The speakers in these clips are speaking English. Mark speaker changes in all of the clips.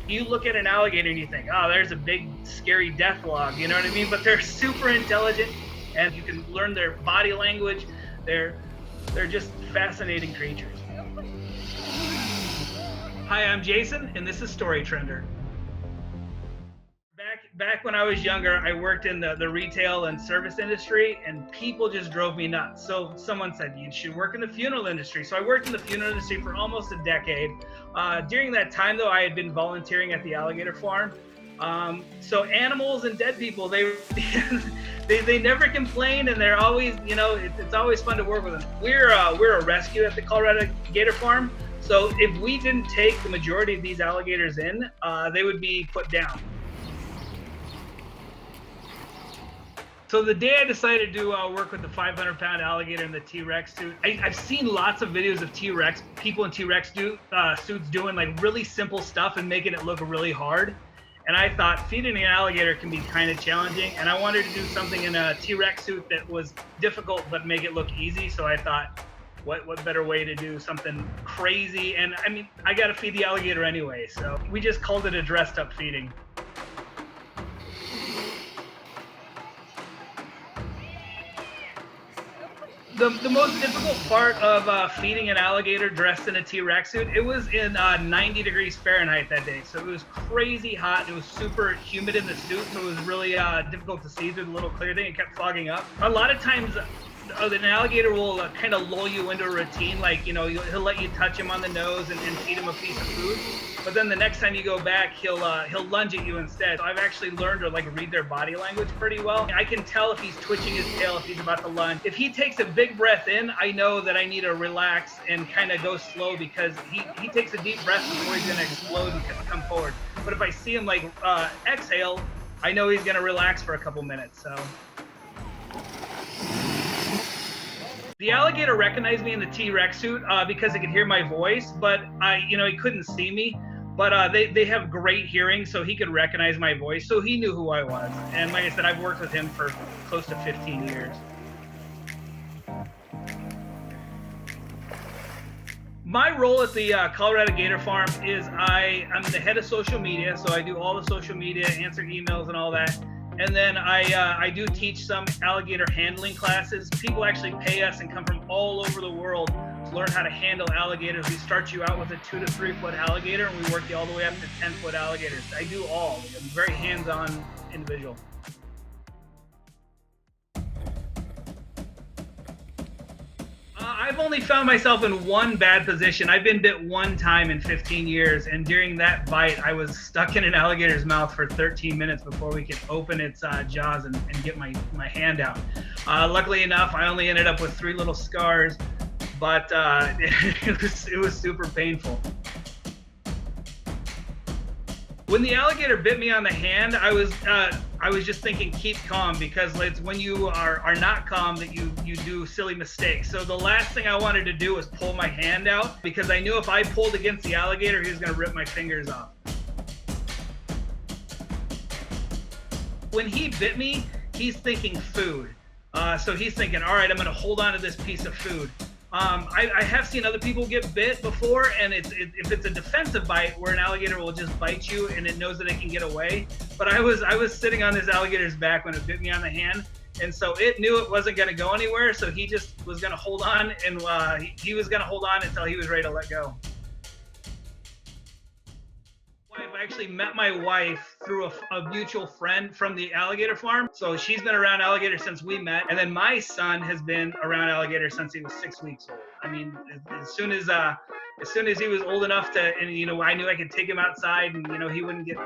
Speaker 1: You look at an alligator and you think, oh, there's a big, scary death log, you know what I mean? But they're super intelligent, and you can learn their body language. They're just fascinating creatures. Hi, I'm Jason, and this is StoryTrender. Back when I was younger, I worked in the retail and service industry, and people just drove me nuts. So someone said, you should work in the funeral industry. So I worked in the funeral industry for almost a decade. During that time, though, I had been volunteering at the Alligator Farm. So animals and dead people, they never complain, and they're always, it's always fun to work with them. We're a rescue at the Colorado Gator Farm. So if we didn't take the majority of these alligators in, they would be put down. So the day I decided to work with the 500-pound alligator in the TRex suit, I've seen lots of videos of TRex, people in TRex suits doing like really simple stuff and making it look really hard. And I thought feeding an alligator can be kind of challenging, and I wanted to do something in a TRex suit that was difficult but make it look easy. So I thought, what better way to do something crazy? And I mean, I got to feed the alligator anyway, so we just called it a dressed up feeding. The most difficult part of feeding an alligator dressed in a TRex suit, it was in 90 degrees Fahrenheit that day. So it was crazy hot. It was super humid in the suit, so it was really difficult to see through the little clear thing. It kept fogging up. A lot of times, an alligator will kind of lull you into a routine, like, he'll let you touch him on the nose and feed him a piece of food. But then the next time you go back, he'll lunge at you instead. So I've actually learned to read their body language pretty well. I can tell if he's twitching his tail, if he's about to lunge. If he takes a big breath in, I know that I need to relax and kind of go slow, because he takes a deep breath before he's gonna explode and come forward. But if I see him exhale, I know he's gonna relax for a couple minutes. So. The alligator recognized me in the TRex suit because it could hear my voice, but he couldn't see me. But they have great hearing, so he could recognize my voice, so he knew who I was. And like I said, I've worked with him for close to 15 years. My role at the Colorado Gator Farm is I'm the head of social media, so I do all the social media, answer emails and all that. And then I do teach some alligator handling classes. People actually pay us and come from all over the world to learn how to handle alligators. We start you out with a 2 to 3 foot alligator, and we work you all the way up to 10-foot alligators. I do all. I'm a very hands-on individual. I've only found myself in one bad position. I've been bit one time in 15 years, and during that bite, I was stuck in an alligator's mouth for 13 minutes before we could open its jaws and get my hand out. Luckily enough, I only ended up with 3 little scars, but it was super painful. When the alligator bit me on the hand, I was just thinking, keep calm, because it's when you are not calm that you do silly mistakes. So the last thing I wanted to do was pull my hand out, because I knew if I pulled against the alligator, he was going to rip my fingers off. When he bit me, he's thinking food. So he's thinking, all right, I'm going to hold on to this piece of food. I have seen other people get bit before, and if it's a defensive bite where an alligator will just bite you and it knows that it can get away. But I was sitting on this alligator's back when it bit me on the hand, and so it knew it wasn't going to go anywhere, so he just was going to hold on, and he was going to hold on until he was ready to let go. I actually met my wife through a mutual friend from the alligator farm. So she's been around alligators since we met. And then my son has been around alligators since he was 6 weeks old. I mean, as soon as he was old enough to, and I knew I could take him outside, and he wouldn't get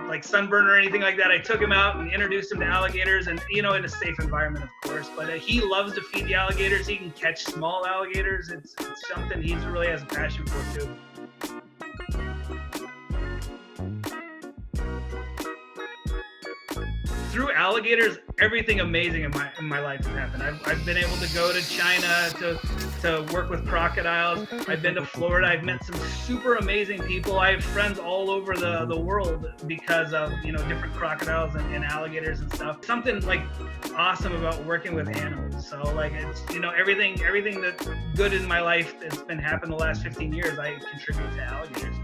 Speaker 1: like sunburn or anything like that. I took him out and introduced him to alligators, and in a safe environment, of course. But he loves to feed the alligators. He can catch small alligators. It's something he really has a passion for too. Through alligators, everything amazing in my life has happened. I've been able to go to China to work with crocodiles. I've been to Florida. I've met some super amazing people. I have friends all over the world because of different crocodiles and alligators and stuff. Something awesome about working with animals. So it's everything that's good in my life that's been happening the last 15 years, I contribute to alligators.